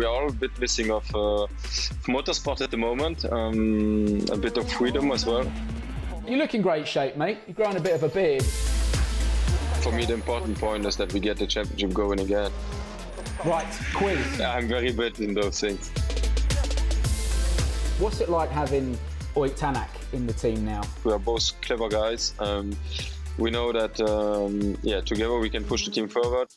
we are all a bit missing of motorsport at the moment, a bit of freedom as well. You look in great shape, mate. You're growing a bit of a beard. For me, the important point is that we get the championship going again. Right, quiz. I'm very bad in those things. What's it like having Ott Tanak in the team now? We are both clever guys. We know that, together we can push the team forward.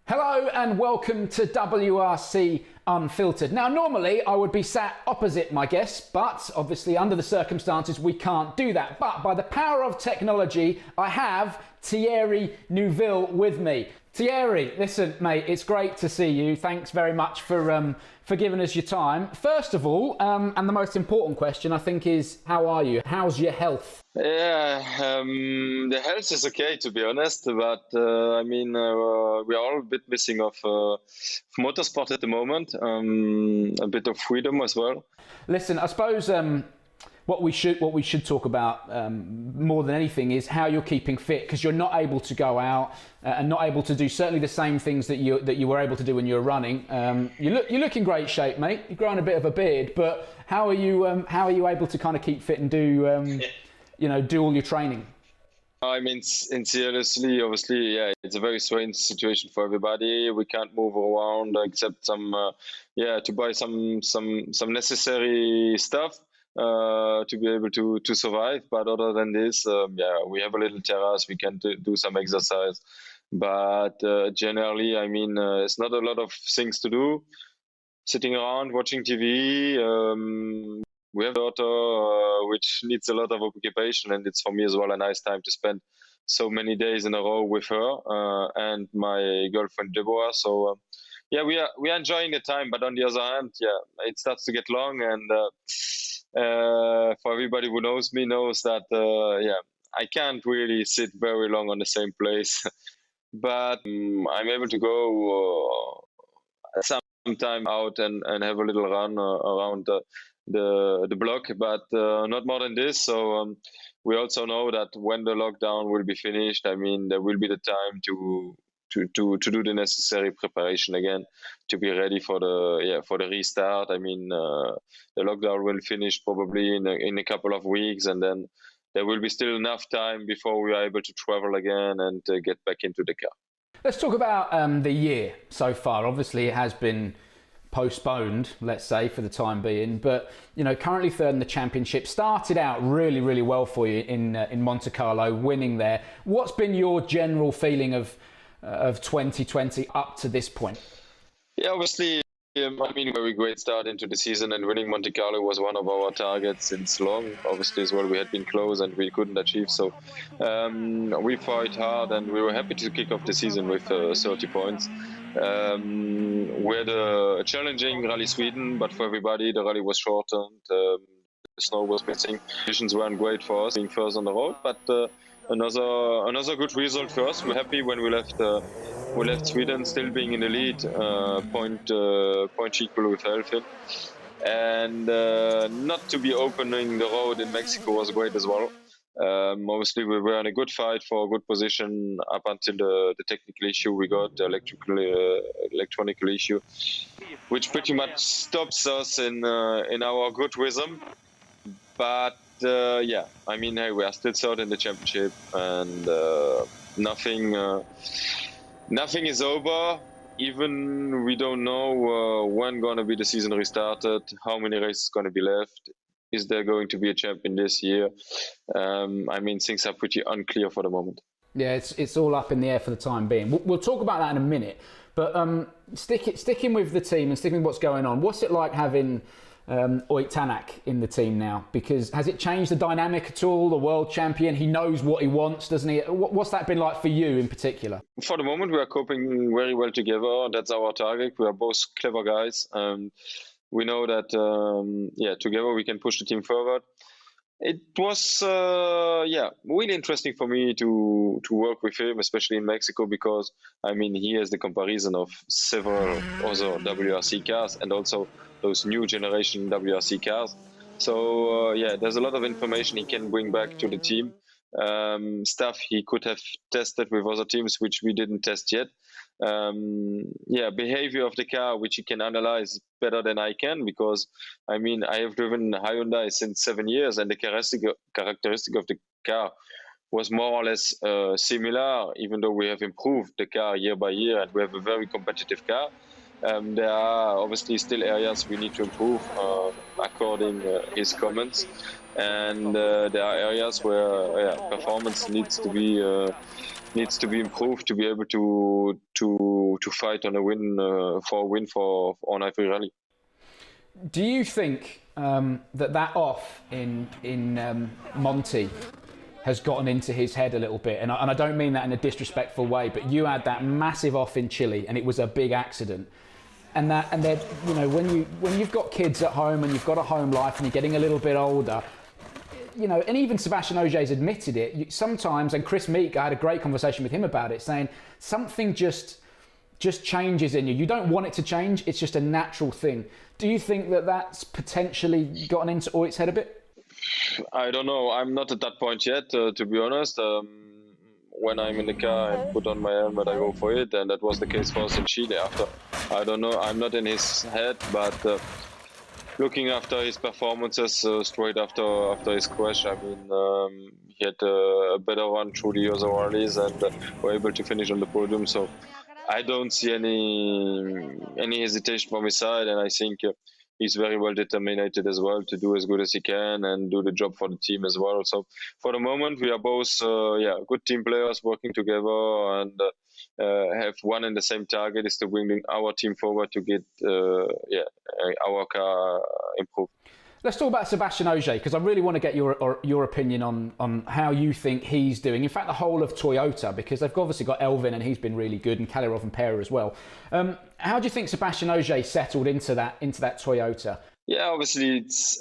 Hello and welcome to WRC Unfiltered. Now, normally I would be sat opposite my guests, but obviously under the circumstances we can't do that. But by the power of technology, I have Thierry Neuville with me. Thierry, listen, mate, it's great to see you. Thanks very much for giving us your time. First of all, and the most important question, I think, is how are you? How's your health? Yeah, the health is okay, to be honest, but we are all a bit missing of motorsport at the moment, a bit of freedom as well. Listen, I suppose what we should talk about more than anything is how you're keeping fit, because you're not able to go out and not able to do certainly the same things that you were able to do when you were running. You look in great shape, mate. You're growing a bit of a beard, but how are you able to kind of keep fit and do do all your training? I mean, seriously, obviously, yeah, it's a very strange situation for everybody. We can't move around except to buy some necessary stuff to be able to survive. But other than this, we have a little terrace. We can do some exercise. But generally, it's not a lot of things to do. Sitting around, watching TV. We have a daughter which needs a lot of occupation, and it's for me as well a nice time to spend so many days in a row with her and my girlfriend Deborah. So we are enjoying the time, but on the other hand, it starts to get long, and for everybody who knows me knows that I can't really sit very long on the same place. But I'm able to go sometime out and have a little run around the block, but not more than this. So we also know that when the lockdown will be finished, there will be the time to do the necessary preparation again to be ready for the restart. The lockdown will finish probably in a couple of weeks, and then there will be still enough time before we are able to travel again and get back into the car. Let's talk about the year so far. Obviously, it has been postponed, let's say, for the time being, but currently third in the championship. Started out really, really well for you in Monte Carlo, winning there. What's been your general feeling of 2020 up to this point? Yeah, obviously, very great start into the season, and winning Monte Carlo was one of our targets since long. Obviously, as well, we had been close and we couldn't achieve. So we fought hard, and we were happy to kick off the season with 30 points. We had a challenging Rally Sweden, but for everybody, the rally was shortened. The snow was missing. Conditions weren't great for us being first on the road, but another good result for us. We're happy when we left Sweden still being in the lead, point equal with Elvin, and not to be opening the road in Mexico was great as well. Obviously, we were in a good fight for a good position up until the technical issue we got, the electronic issue, which pretty much stops us in our good rhythm. But we are still third in the championship, and nothing is over. Even we don't know when gonna be the season restarted, how many races gonna be left. Is there going to be a champion this year? Things are pretty unclear for the moment. Yeah, it's all up in the air for the time being. We'll talk about that in a minute. But sticking with the team and sticking with what's going on, what's it like having Ott Tanak in the team now? Because has it changed the dynamic at all? The world champion, he knows what he wants, doesn't he? What's that been like for you in particular? For the moment, we are coping very well together. That's our target. We are both clever guys. We know that, together we can push the team forward. It was, really interesting for me to work with him, especially in Mexico, because, he has the comparison of several other WRC cars and also those new generation WRC cars. So there's a lot of information he can bring back to the team. Stuff he could have tested with other teams, which we didn't test yet. Behavior of the car, which he can analyze better than I can, because I have driven Hyundai since 7 years, and the characteristic of the car was more or less similar, even though we have improved the car year by year and we have a very competitive car. There are obviously still areas we need to improve, according his comments, and there are areas where performance needs to be improved to be able to fight on a win on every rally. Do you think that off in Monte has gotten into his head a little bit? And I don't mean that in a disrespectful way, but you had that massive off in Chile, and it was a big accident. And then, you know, when you've got kids at home and you've got a home life and you're getting a little bit older, you know, and even Sebastien Ogier's admitted it sometimes. And Chris Meek, I had a great conversation with him about it, saying something just changes in you. You don't want it to change; it's just a natural thing. Do you think that that's potentially gotten into Oit's head a bit? I don't know. I'm not at that point yet, to be honest. When I'm in the car and put on my helmet, I go for it, and that was the case for us in Chile. After, I don't know, I'm not in his head, but looking after his performances straight after his crash, he had a better run through the other rallies and were able to finish on the podium. So I don't see any hesitation from his side, and I think he's very well determined as well to do as good as he can and do the job for the team as well. So for the moment, we are both good team players working together and have one and the same target, is to bring our team forward to get our car improved. Let's talk about Sebastien Ogier, because I really want to get your opinion on how you think he's doing. In fact, the whole of Toyota, because they've obviously got Elvin and he's been really good, and Kalerov and Pera as well. How do you think Sebastien Ogier settled into that Toyota? Yeah, obviously it's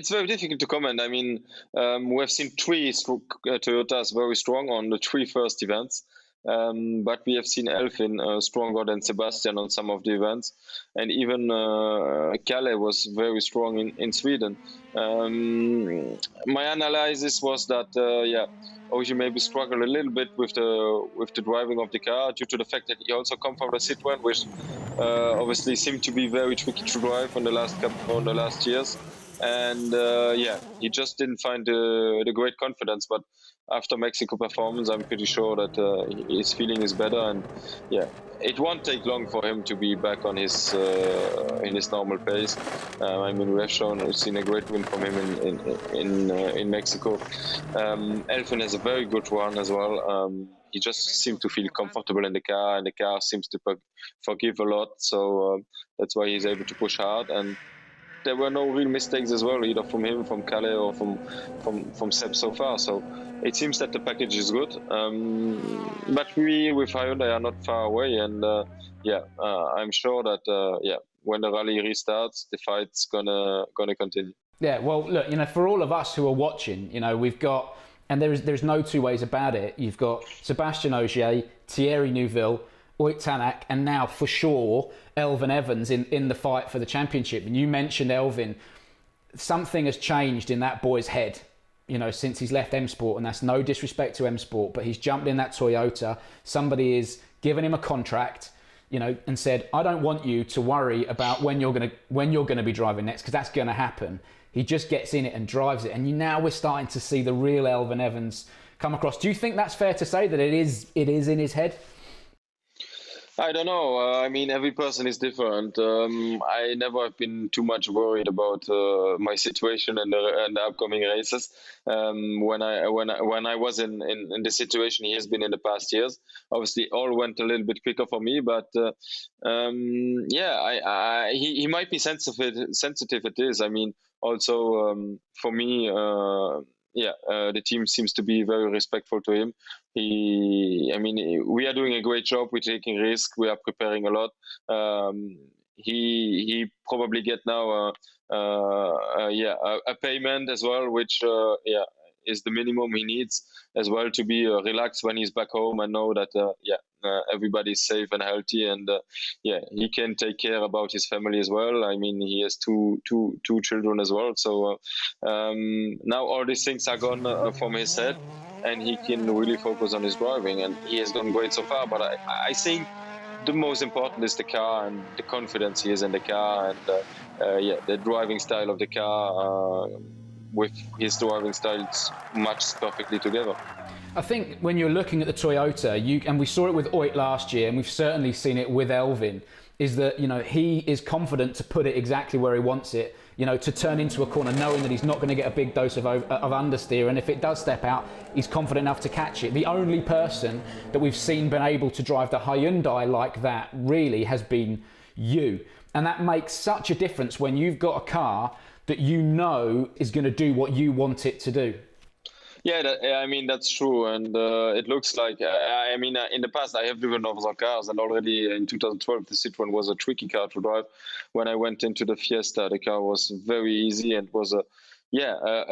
very difficult to comment. I mean, we have seen three Toyotas very strong on the three first events. But we have seen Elvin stronger than Sebastien on some of the events, and even Kalle was very strong in Sweden. My analysis was that Ogier maybe struggled a little bit with the driving of the car due to the fact that he also comes from the Citroën, which obviously seemed to be very tricky to drive on the last years, and he just didn't find the great confidence. But after Mexico performance, I'm pretty sure that his feeling is better, and it won't take long for him to be back on his in his normal pace. We've seen a great win from him in Mexico. Elvin has a very good run as well. He just seemed to feel comfortable in the car, and the car seems to forgive a lot. So that's why he's able to push hard. And there were no real mistakes as well, either from him, from Kalle, or from Seb so far. So it seems that the package is good. But we with Hyundai are not far away, and I'm sure that when the rally restarts, the fight's gonna continue. Yeah, well, look, you know, for all of us who are watching, you know, we've got, and there's no two ways about it. You've got Sebastien Ogier, Thierry Neuville, Oit Tanak, and now for sure Elvin Evans in the fight for the championship. And you mentioned Elvin. Something has changed in that boy's head, you know, since he's left M Sport, and that's no disrespect to M Sport, but he's jumped in that Toyota. Somebody is giving him a contract, you know, and said, I don't want you to worry about when you're gonna be driving next, because that's gonna happen. He just gets in it and drives it, and now we're starting to see the real Elvin Evans come across. Do you think that's fair to say, that it is in his head? I don't know. Every person is different. I never have been too much worried about my situation and the upcoming races. When I was in the situation he has been in the past years, obviously all went a little bit quicker for me. But he might be sensitive. It is. Also for me. The team seems to be very respectful to him. We are doing a great job. We're taking risks. We are preparing a lot. He probably get now a payment as well, which is the minimum he needs as well to be relaxed when he's back home and know that everybody's safe and healthy, and he can take care about his family as well. I mean, he has two children as well, so now all these things are gone from his head, and he can really focus on his driving, and he has done great so far. But I think the most important is the car and the confidence he has in the car, and the driving style of the car with his driving styles matched perfectly together. I think when you're looking at the Toyota, and we saw it with Oit last year, and we've certainly seen it with Elvin, is that, you know, he is confident to put it exactly where he wants it, you know, to turn into a corner knowing that he's not going to get a big dose of understeer, and if it does step out, he's confident enough to catch it. The only person that we've seen been able to drive the Hyundai like that really has been you, and that makes such a difference when you've got a car that you know is going to do what you want it to do. Yeah, I mean, that's true. And it looks like, I mean, in the past, I have driven other cars, and already in 2012, the Citroën was a tricky car to drive. When I went into the Fiesta, the car was very easy and was a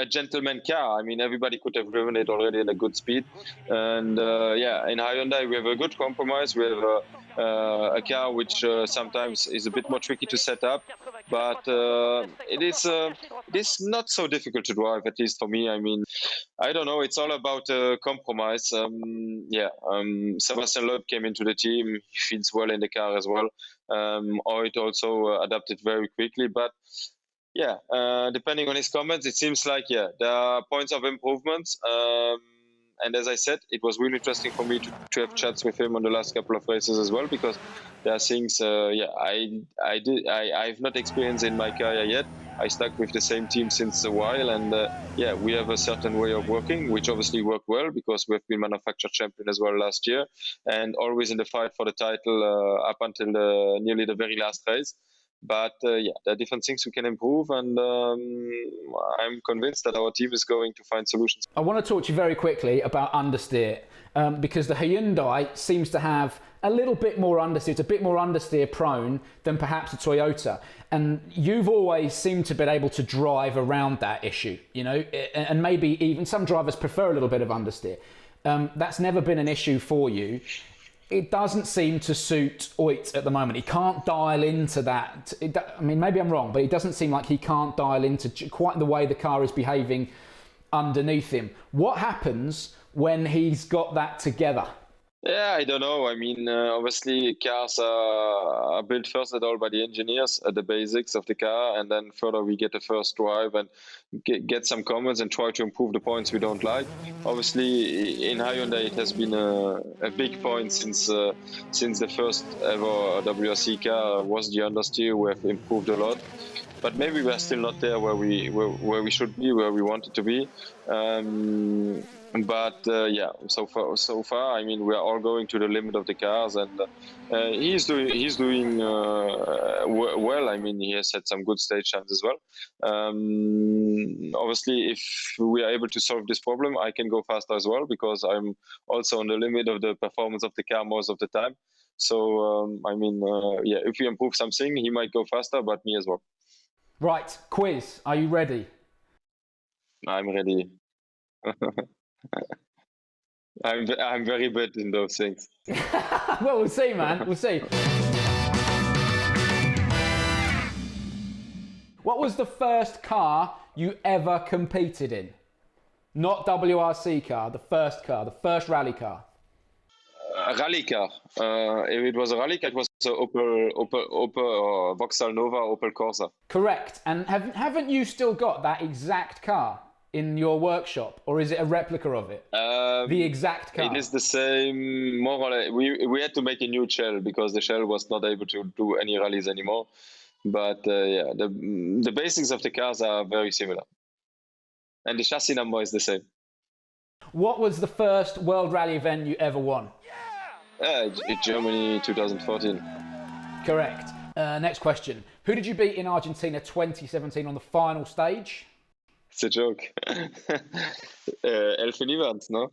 gentleman car. I mean, everybody could have driven it already at a good speed. And in Hyundai, we have a good compromise. We have a car which sometimes is a bit more tricky to set up, but it is not so difficult to drive, at least for me. I mean, I don't know. It's all about compromise. Sebastien Loeb came into the team. He feels well in the car as well. Oit also adapted very quickly, but depending on his comments, it seems like there are points of improvements. And as I said, it was really interesting for me to have chats with him on the last couple of races as well, because there are things I've not experienced in my career yet. I stuck with the same team since a while, and we have a certain way of working, which obviously worked well because we've been manufacturer champion as well last year, and always in the fight for the title up until nearly the very last race. But there are different things we can improve, and I'm convinced that our team is going to find solutions. I want to talk to you very quickly about understeer, because the Hyundai seems to have a little bit more understeer. It's a bit more understeer prone than perhaps a Toyota, and you've always seemed to be able to drive around that issue, you know, and maybe even some drivers prefer a little bit of understeer. That's never been an issue for you. It doesn't seem to suit Oit at the moment. He can't dial into that. I mean, maybe I'm wrong, but it doesn't seem like he can't dial into quite the way the car is behaving underneath him. What happens when he's got that together? Yeah, I don't know. I mean, obviously, cars are built first of all by the engineers at the basics of the car, and then further we get the first drive and get some comments and try to improve the points we don't like. Obviously, in Hyundai, it has been a big point since the first ever WRC car was the understeer. We have improved a lot, but maybe we're still not there where we should be, where we wanted to be. So far, I mean, we are all going to the limit of the cars, and he's doing well. I mean, he has had some good stage times as well. Obviously, if we are able to solve this problem, I can go faster as well, because I'm also on the limit of the performance of the car most of the time. So, if we improve something, he might go faster, but me as well. Right, quiz. Are you ready? I'm ready. I'm very bad in those things. Well, we'll see, man. We'll see. What was the first car you ever competed in? Not WRC car, the first rally car. A rally car. If it was a rally car, it was an Opel Vauxhall Nova, Opel Corsa. Correct. And haven't you still got that exact car in your workshop, or is it a replica of it? The exact car. It is the same, more or less. We had to make a new shell because the shell was not able to do any rallies anymore. But the basics of the cars are very similar, and the chassis number is the same. What was the first World Rally event you ever won? Germany 2014. Correct. Next question. Who did you beat in Argentina 2017 on the final stage? It's a joke. Elvin Evans, no?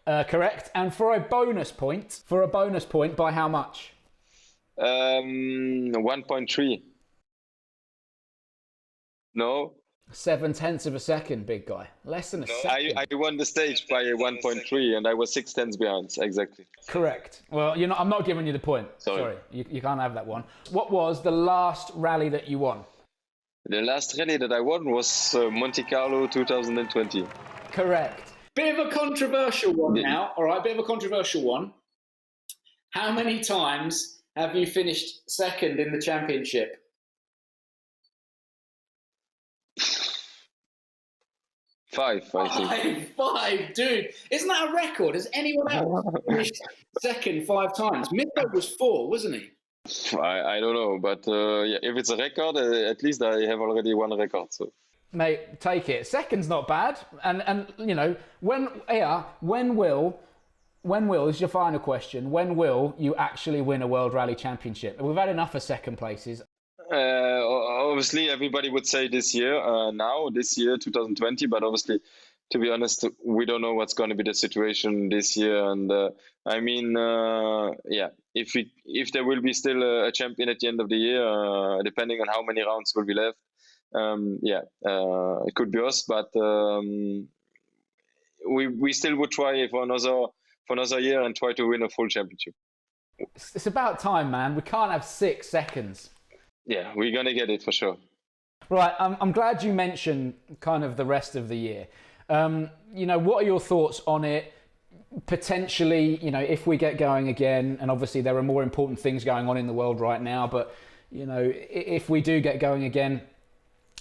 Correct. And for a bonus point, by how much? 1.3. No, 0.7 of a second, big guy. Less than a second. I won the stage by 1.3 and I was 0.6 behind, exactly. Correct. Well, I'm not giving you the point. Sorry. You can't have that one. What was the last rally that you won? The last rally that I won was Monte Carlo 2020. Correct. Bit of a controversial one now. All right, bit of a controversial one. How many times have you finished second in the championship? 5, I think. Five, dude. Isn't that a record? Has anyone else finished second 5 times? Midfield was 4, wasn't he? I don't know, but if it's a record, at least I have already one record. So, mate, take it. Second's not bad. And when will this is your final question? When will you actually win a World Rally Championship? We've had enough of second places. Obviously, everybody would say this year, 2020. But obviously, to be honest, we don't know what's going to be the situation this year. And if there will be still a champion at the end of the year, depending on how many rounds will be left, it could be us. But we still would try for another year and try to win a full championship. It's about time, man. We can't have 6 seconds. Yeah, we're going to get it for sure. Right, I'm glad you mentioned kind of the rest of the year. What are your thoughts on it? Potentially, if we get going again, and obviously there are more important things going on in the world right now, but, if we do get going again,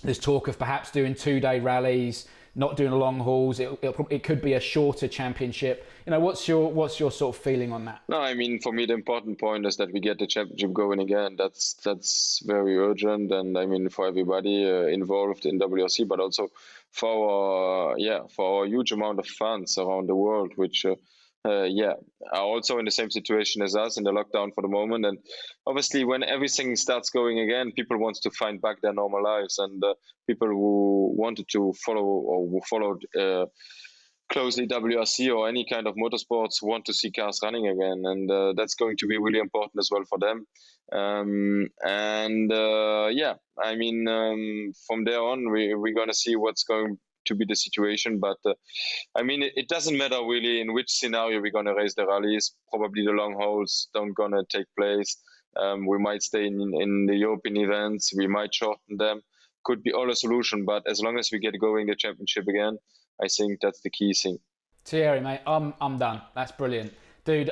there's talk of perhaps doing 2-day rallies, not doing long hauls. It could be a shorter championship. What's your sort of feeling on that? No, for me the important point is that we get the championship going again. That's very urgent, and for everybody involved in WRC, but also for our huge amount of fans around the world, which are also in the same situation as us in the lockdown for the moment. And obviously, when everything starts going again, people want to find back their normal lives, and people who wanted to follow or who followed closely WRC or any kind of motorsports want to see cars running again, and that's going to be really important as well for them. From there on, we're going to see what's going to be the situation, but it doesn't matter really in which scenario we're going to race the rallies. Probably the long hauls don't going to take place. We might stay in the European events, we might shorten them, could be all a solution, but as long as we get going the championship again, I think that's the key thing. Thierry, mate, I'm done. That's brilliant. Dude,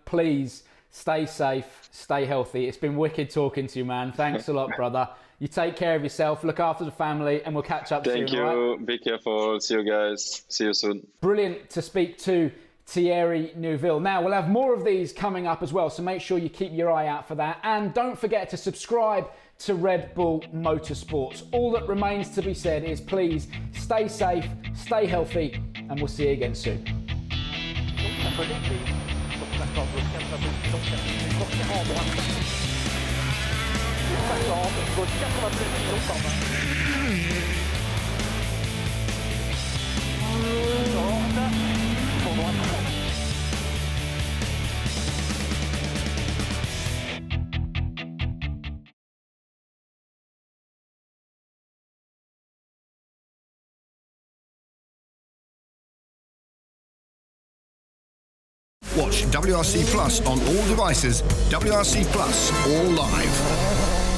please stay safe, stay healthy. It's been wicked talking to you, man. Thanks a lot, brother. You take care of yourself, look after the family, and we'll catch up soon. Thank you. Right? Be careful. See you guys. See you soon. Brilliant to speak to Thierry Neuville. Now, we'll have more of these coming up as well, so make sure you keep your eye out for that. And don't forget to subscribe to Red Bull Motorsports. All that remains to be said is please stay safe, stay healthy, and we'll see you again soon. Watch WRC Plus on all devices. WRC Plus, all live.